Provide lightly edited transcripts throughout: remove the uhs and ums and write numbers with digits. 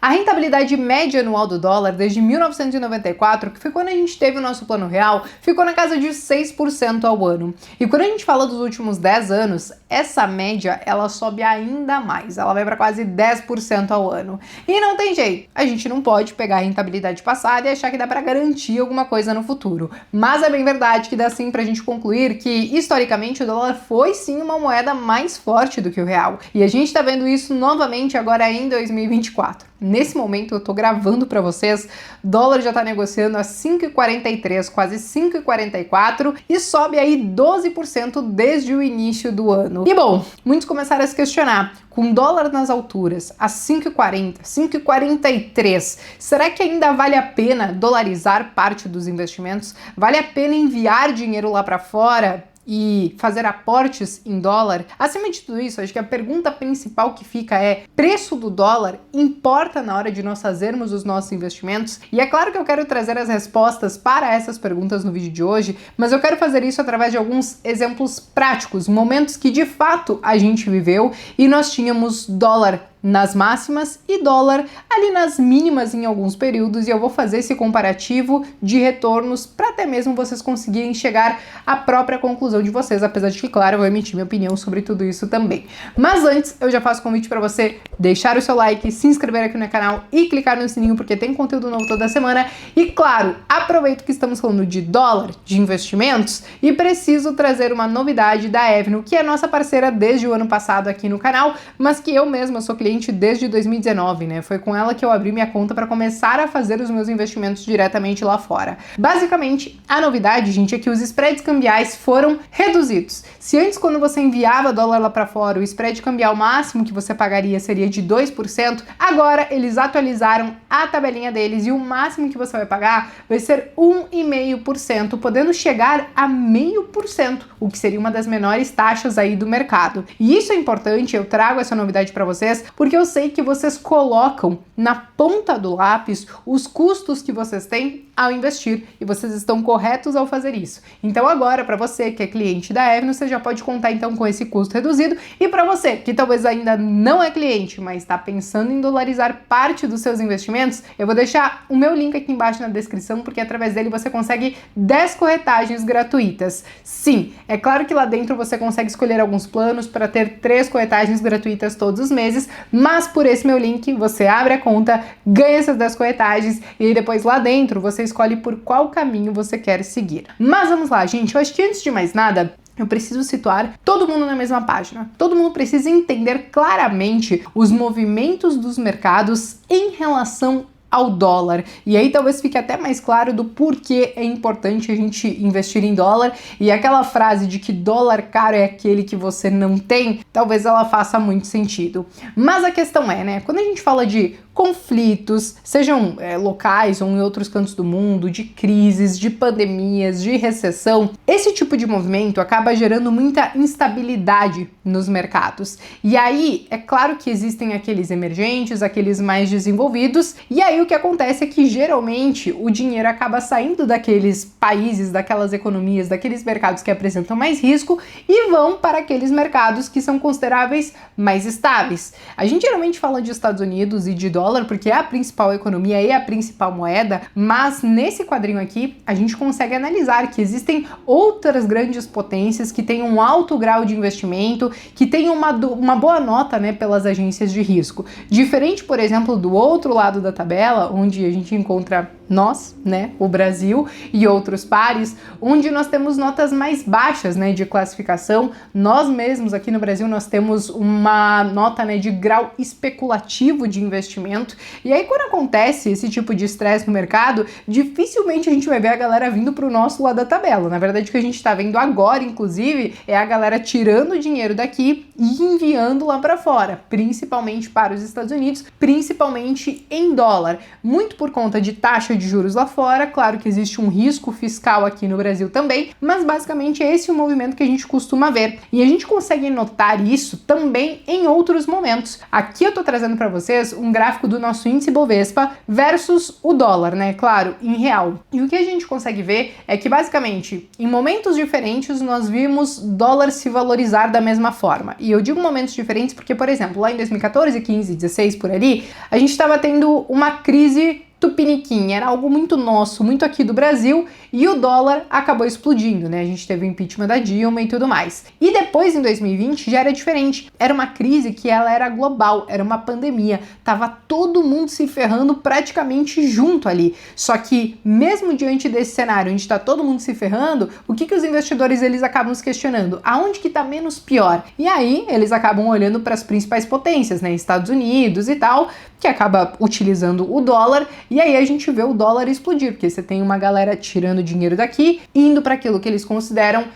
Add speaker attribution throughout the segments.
Speaker 1: A rentabilidade média anual do dólar desde 1994, que foi quando a gente teve o nosso plano real, ficou na casa de 6% ao ano. E quando a gente fala dos últimos 10 anos, essa média ela sobe ainda mais, ela vai para quase 10% ao ano. E não tem jeito, a gente não pode pegar a rentabilidade passada e achar que dá para garantir alguma coisa no futuro. Mas é bem verdade que dá sim pra gente concluir que, historicamente, o dólar foi sim uma moeda mais forte do que o real. E a gente tá vendo isso novamente agora em 2024. Nesse momento eu tô gravando para vocês, dólar já tá negociando a 5,43, quase 5,44 e sobe aí 12% desde o início do ano. E bom, muitos começaram a se questionar, com dólar nas alturas, a 5,40, 5,43, será que ainda vale a pena dolarizar parte dos investimentos? Vale a pena enviar dinheiro lá para fora e fazer aportes em dólar? Acima de tudo isso, acho que a pergunta principal que fica é: preço do dólar importa na hora de nós fazermos os nossos investimentos? E é claro que eu quero trazer as respostas para essas perguntas no vídeo de hoje, mas eu quero fazer isso através de alguns exemplos práticos, momentos que de fato a gente viveu e nós tínhamos dólar nas máximas e dólar ali nas mínimas em alguns períodos, e eu vou fazer esse comparativo de retornos para até mesmo vocês conseguirem chegar à própria conclusão de vocês, apesar de que, claro, eu vou emitir minha opinião sobre tudo isso também. Mas antes, eu já faço convite para você deixar o seu like, se inscrever aqui no canal e clicar no sininho, porque tem conteúdo novo toda semana. E claro, aproveito que estamos falando de dólar, de investimentos, e preciso trazer uma novidade da Avenue, que é nossa parceira desde o ano passado aqui no canal, mas que eu mesma sou cliente desde 2019, né? Foi com ela que eu abri minha conta para começar a fazer os meus investimentos diretamente lá fora. Basicamente, a novidade, gente, é que os spreads cambiais foram reduzidos. Se antes, quando você enviava dólar lá para fora, o spread cambial máximo que você pagaria seria de 2%, agora eles atualizaram a tabelinha deles e o máximo que você vai pagar vai ser 1,5%, podendo chegar a 0,5%, o que seria uma das menores taxas aí do mercado. E isso é importante, eu trago essa novidade para vocês, porque eu sei que vocês colocam na ponta do lápis os custos que vocês têm ao investir, e vocês estão corretos ao fazer isso. Então agora, para você que é cliente da Avenue, você já pode contar então com esse custo reduzido, e para você que talvez ainda não é cliente, mas está pensando em dolarizar parte dos seus investimentos, eu vou deixar o meu link aqui embaixo na descrição, porque através dele você consegue 10 corretagens gratuitas. Sim, é claro que lá dentro você consegue escolher alguns planos para ter 3 corretagens gratuitas todos os meses, mas por esse meu link você abre a conta, ganha essas 10 corretagens e aí depois lá dentro você escolhe por qual caminho você quer seguir. Mas vamos lá, gente, eu acho que antes de mais nada, eu preciso situar todo mundo na mesma página. Todo mundo precisa entender claramente os movimentos dos mercados em relação ao dólar. E aí talvez fique até mais claro do porquê é importante a gente investir em dólar, e aquela frase de que dólar caro é aquele que você não tem, talvez ela faça muito sentido. Mas a questão é, né, quando a gente fala de conflitos, sejam locais ou em outros cantos do mundo, de crises, de pandemias, de recessão, esse tipo de movimento acaba gerando muita instabilidade nos mercados. E aí, é claro que existem aqueles emergentes, aqueles mais desenvolvidos, e aí o que acontece é que geralmente o dinheiro acaba saindo daqueles países, daquelas economias, daqueles mercados que apresentam mais risco e vão para aqueles mercados que são consideráveis mais estáveis. A gente geralmente fala de Estados Unidos e de dólar porque é a principal economia e a principal moeda, mas nesse quadrinho aqui a gente consegue analisar que existem outras grandes potências que têm um alto grau de investimento, que têm uma boa nota, né, pelas agências de risco. Diferente, por exemplo, do outro lado da tabela, onde a gente encontra nós, né, o Brasil e outros pares, onde nós temos notas mais baixas, né, de classificação. Nós mesmos aqui no Brasil nós temos uma nota, né, de grau especulativo de investimento. E aí quando acontece esse tipo de estresse no mercado, dificilmente a gente vai ver a galera vindo para o nosso lado da tabela. Na verdade, o que a gente está vendo agora, inclusive, é a galera tirando o dinheiro daqui e enviando lá para fora, principalmente para os Estados Unidos, principalmente em dólar, muito por conta de taxa de juros lá fora, claro que existe um risco fiscal aqui no Brasil também, mas basicamente esse é o movimento que a gente costuma ver. E a gente consegue notar isso também em outros momentos. Aqui eu tô trazendo para vocês um gráfico do nosso índice Bovespa versus o dólar, né? Claro, em real. E o que a gente consegue ver é que basicamente em momentos diferentes nós vimos dólar se valorizar da mesma forma. E eu digo momentos diferentes porque, por exemplo, lá em 2014, 15, 16 por ali, a gente estava tendo uma crise tupiniquim, era algo muito nosso, muito aqui do Brasil, e o dólar acabou explodindo, né? A gente teve o impeachment da Dilma e tudo mais. E depois, em 2020, já era diferente. Era uma crise que ela era global, era uma pandemia. Tava todo mundo se ferrando praticamente junto ali. Só que, mesmo diante desse cenário, onde tá todo mundo se ferrando, o que os investidores, eles acabam se questionando? Aonde que tá menos pior? E aí, eles acabam olhando para as principais potências, né? Estados Unidos e tal, que acaba utilizando o dólar, e aí a gente vê o dólar explodir, porque você tem uma galera tirando dinheiro daqui, indo para aquilo que eles consideram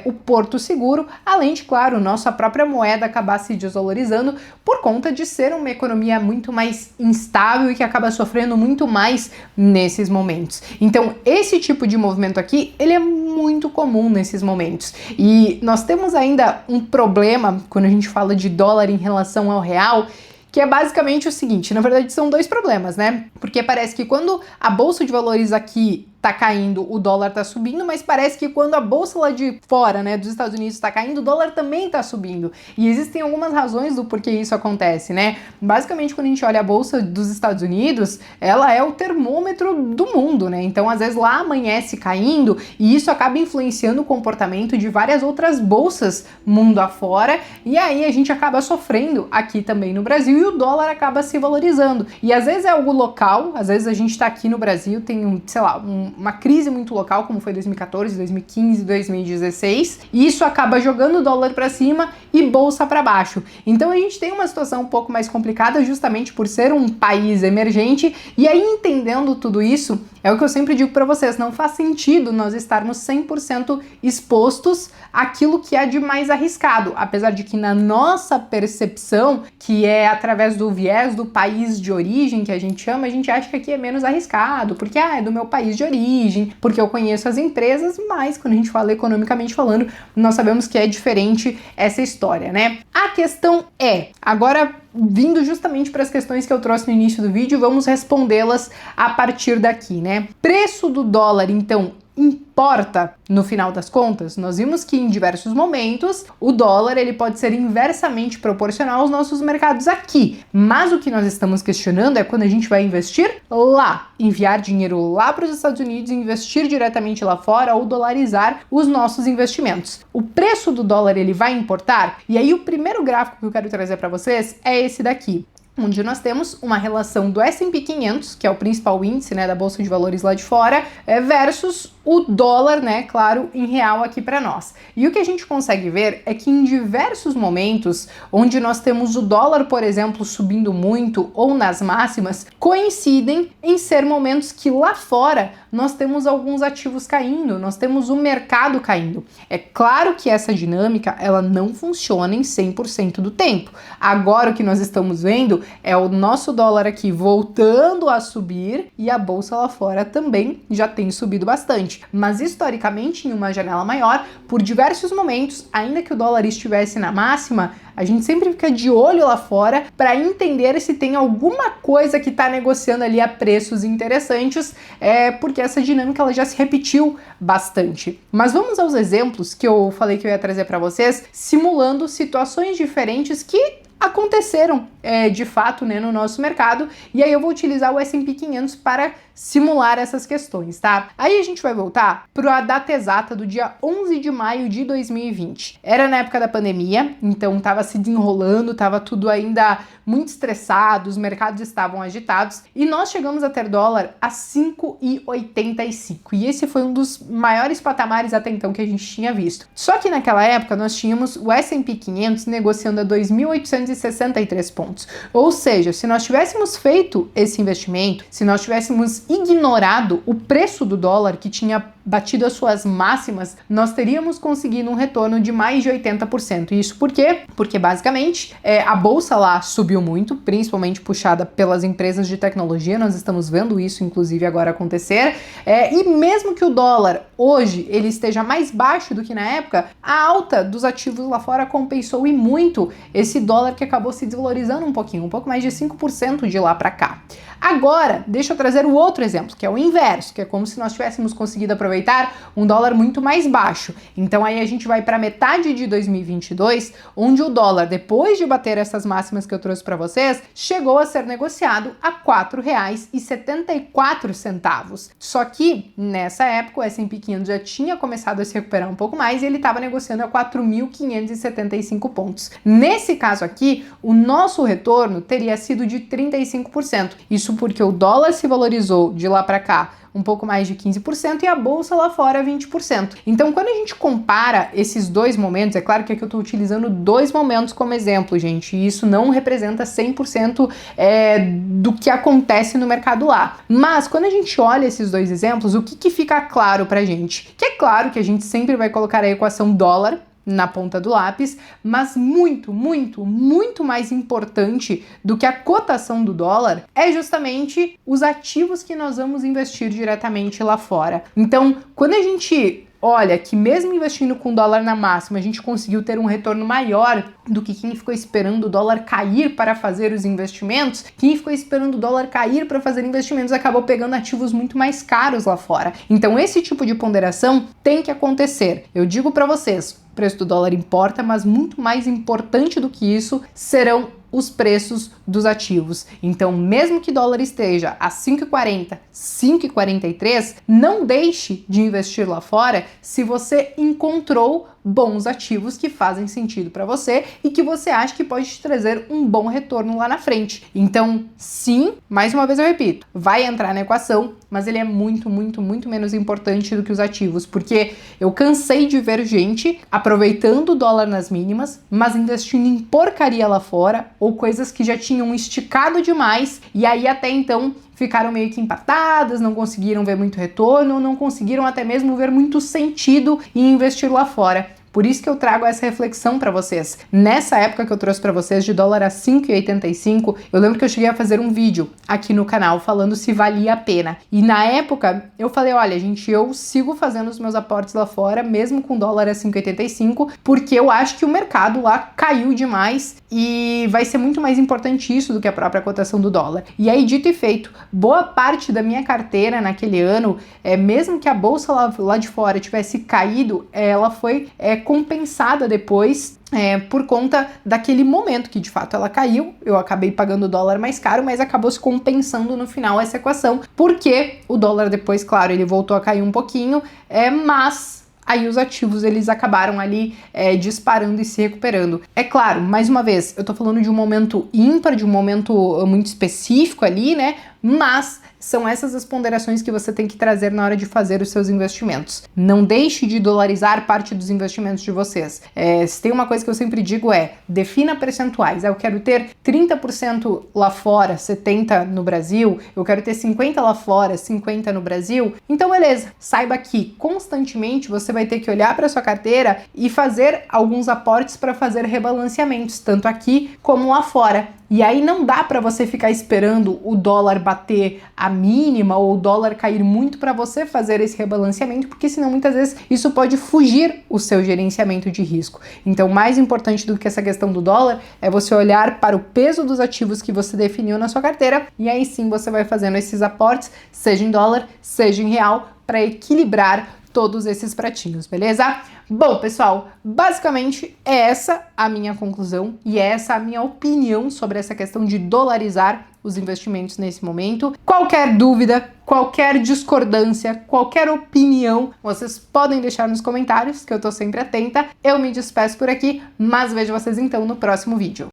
Speaker 1: o porto seguro, além de, claro, nossa própria moeda acabar se desvalorizando por conta de ser uma economia muito mais instável e que acaba sofrendo muito mais nesses momentos. Então, esse tipo de movimento aqui, ele é muito comum nesses momentos. E nós temos ainda um problema quando a gente fala de dólar em relação ao real, que é basicamente o seguinte, na verdade são dois problemas, né? Porque parece que quando a bolsa de valores aqui tá caindo, o dólar tá subindo, mas parece que quando a bolsa lá de fora, né, dos Estados Unidos tá caindo, o dólar também tá subindo. E existem algumas razões do porquê isso acontece, né? Basicamente, quando a gente olha a bolsa dos Estados Unidos, ela é o termômetro do mundo, né? Então, às vezes lá amanhece caindo e isso acaba influenciando o comportamento de várias outras bolsas mundo afora, e aí a gente acaba sofrendo aqui também no Brasil e o dólar acaba se valorizando. E às vezes é algo local, às vezes a gente tá aqui no Brasil, tem sei lá, uma crise muito local, como foi 2014, 2015, 2016, e isso acaba jogando o dólar para cima e bolsa para baixo. Então a gente tem uma situação um pouco mais complicada justamente por ser um país emergente, e aí entendendo tudo isso, é o que eu sempre digo para vocês, não faz sentido nós estarmos 100% expostos àquilo que é de mais arriscado, apesar de que na nossa percepção, que é através do viés do país de origem que a gente chama, a gente acha que aqui é menos arriscado, porque é do meu país de origem, porque eu conheço as empresas, mas quando a gente fala economicamente falando, nós sabemos que é diferente essa história, né? A questão é, agora vindo justamente para as questões que eu trouxe no início do vídeo, vamos respondê-las a partir daqui, né? Preço do dólar, então, importa no final das contas? Nós vimos que em diversos momentos o dólar ele pode ser inversamente proporcional aos nossos mercados aqui, mas o que nós estamos questionando é quando a gente vai investir lá, enviar dinheiro lá para os Estados Unidos, investir diretamente lá fora ou dolarizar os nossos investimentos. O preço do dólar ele vai importar? E aí o primeiro gráfico que eu quero trazer para vocês é esse daqui, onde nós temos uma relação do S&P 500, que é o principal índice, né, da Bolsa de Valores lá de fora, versus o dólar, né, claro, em real aqui para nós. E o que a gente consegue ver é que em diversos momentos, onde nós temos o dólar, por exemplo, subindo muito ou nas máximas, coincidem em ser momentos que lá fora nós temos alguns ativos caindo, nós temos o mercado caindo. É claro que essa dinâmica, ela não funciona em 100% do tempo. Agora o que nós estamos vendo é o nosso dólar aqui voltando a subir e a bolsa lá fora também já tem subido bastante. Mas historicamente, em uma janela maior, por diversos momentos, ainda que o dólar estivesse na máxima, a gente sempre fica de olho lá fora para entender se tem alguma coisa que está negociando ali a preços interessantes, porque essa dinâmica ela já se repetiu bastante. Mas vamos aos exemplos que eu falei que eu ia trazer para vocês, simulando situações diferentes que aconteceram de fato, né, no nosso mercado, e aí eu vou utilizar o S&P 500 para simular essas questões, tá? Aí a gente vai voltar para a data exata do dia 11 de maio de 2020. Era na época da pandemia, então tava se desenrolando, tava tudo ainda muito estressado, os mercados estavam agitados, e nós chegamos a ter dólar a 5,85, e esse foi um dos maiores patamares até então que a gente tinha visto. Só que naquela época nós tínhamos o S&P 500 negociando a 2.800 563 pontos. Ou seja, se nós tivéssemos feito esse investimento, se nós tivéssemos ignorado o preço do dólar que tinha batido as suas máximas, nós teríamos conseguido um retorno de mais de 80%. E isso por quê? Porque basicamente a bolsa lá subiu muito, principalmente puxada pelas empresas de tecnologia, nós estamos vendo isso inclusive agora acontecer, e mesmo que o dólar hoje ele esteja mais baixo do que na época, a alta dos ativos lá fora compensou e muito esse dólar que acabou se desvalorizando um pouquinho, um pouco mais de 5% de lá para cá. Agora, deixa eu trazer o outro exemplo, que é o inverso, que é como se nós tivéssemos conseguido aproveitar um dólar muito mais baixo. Então aí a gente vai para metade de 2022, onde o dólar, depois de bater essas máximas que eu trouxe para vocês, chegou a ser negociado a R$ 4,74. Só que nessa época o S&P 500 já tinha começado a se recuperar um pouco mais e ele estava negociando a 4.575 pontos. Nesse caso aqui, o nosso retorno teria sido de 35%. Isso porque o dólar se valorizou de lá para cá um pouco mais de 15% e a bolsa lá fora 20%. Então, quando a gente compara esses dois momentos, é claro que aqui eu estou utilizando dois momentos como exemplo, gente, e isso não representa 100% do que acontece no mercado lá. Mas, quando a gente olha esses dois exemplos, o que fica claro pra gente? Que é claro que a gente sempre vai colocar a equação dólar na ponta do lápis, mas muito mais importante do que a cotação do dólar é justamente os ativos que nós vamos investir diretamente lá fora. Então, quando a gente olha que mesmo investindo com dólar na máxima, a gente conseguiu ter um retorno maior do que quem ficou esperando o dólar cair para fazer os investimentos. Quem ficou esperando o dólar cair para fazer investimentos acabou pegando ativos muito mais caros lá fora. Então esse tipo de ponderação tem que acontecer. Eu digo para vocês, o preço do dólar importa, mas muito mais importante do que isso serão os preços dos ativos. Então, mesmo que o dólar esteja a 5,40, 5,43, não deixe de investir lá fora se você encontrou bons ativos que fazem sentido para você e que você acha que pode te trazer um bom retorno lá na frente. Então, sim, mais uma vez eu repito, vai entrar na equação, mas ele é muito menos importante do que os ativos, porque eu cansei de ver gente aproveitando o dólar nas mínimas, mas investindo em porcaria lá fora ou coisas que já tinham esticado demais e aí até então ficaram meio que empatadas, não conseguiram ver muito retorno, não conseguiram até mesmo ver muito sentido em investir lá fora. Por isso que eu trago essa reflexão para vocês. Nessa época que eu trouxe para vocês de dólar a 5,85, eu lembro que eu cheguei a fazer um vídeo aqui no canal falando se valia a pena. E na época eu falei, olha gente, eu sigo fazendo os meus aportes lá fora, mesmo com dólar a 5,85, porque eu acho que o mercado lá caiu demais e vai ser muito mais importante isso do que a própria cotação do dólar. E aí, dito e feito, boa parte da minha carteira naquele ano, mesmo que a bolsa lá de fora tivesse caído, ela foi compensada depois por conta daquele momento que de fato ela caiu. Eu acabei pagando o dólar mais caro, mas acabou se compensando no final essa equação, porque o dólar depois, claro, ele voltou a cair um pouquinho, mas aí os ativos eles acabaram ali disparando e se recuperando. É claro, mais uma vez, eu tô falando de um momento ímpar, de um momento muito específico ali, né? Mas são essas as ponderações que você tem que trazer na hora de fazer os seus investimentos. Não deixe de dolarizar parte dos investimentos de vocês. Se tem uma coisa que eu sempre digo defina percentuais. Eu quero ter 30% lá fora, 70% no Brasil, eu quero ter 50% lá fora, 50% no Brasil. Então beleza, saiba que constantemente você vai ter que olhar para sua carteira e fazer alguns aportes para fazer rebalanceamentos, tanto aqui como lá fora. E aí não dá para você ficar esperando o dólar bater a mínima ou o dólar cair muito para você fazer esse rebalanceamento, porque senão muitas vezes isso pode fugir o seu gerenciamento de risco. Então, mais importante do que essa questão do dólar é você olhar para o peso dos ativos que você definiu na sua carteira e aí sim você vai fazendo esses aportes, seja em dólar, seja em real, para equilibrar todos esses pratinhos, beleza? Bom, pessoal, basicamente é essa a minha conclusão e é essa a minha opinião sobre essa questão de dolarizar os investimentos nesse momento. Qualquer dúvida, qualquer discordância, qualquer opinião, vocês podem deixar nos comentários, que eu tô sempre atenta. Eu me despeço por aqui, mas vejo vocês então no próximo vídeo.